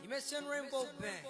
Dimension Rainbow Band.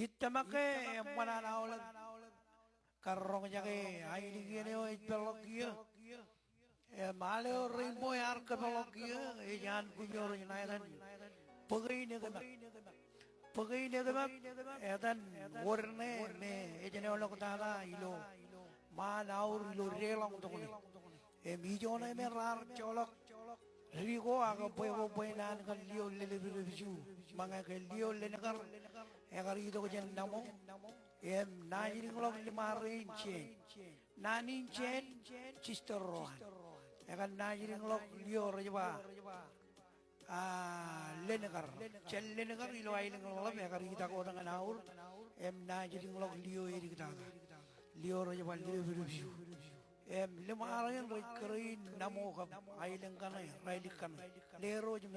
Itamake mananaulan karongnya ke aini gini o itologia maleo rainbow arkeologia jangan kunyor nairan pagai ne gama edan warne me ejene olok tala ilo malaur ilo relong to kuni Millone me rar cholok Rigo aga puevo buenan kan lio le review mga ke lio le nagar egar ito ko jan namo najiri ngolok limarin chen nanin chen sister rohan egar najiri ngolok lio rajwa le nagar chen le nagar ilo ay ngolok egar kita ko dengan aur najiri ngolok lio iri kita lio rajwa lio review limarin rekeri namo kap ailen kanai railik kanai lero jum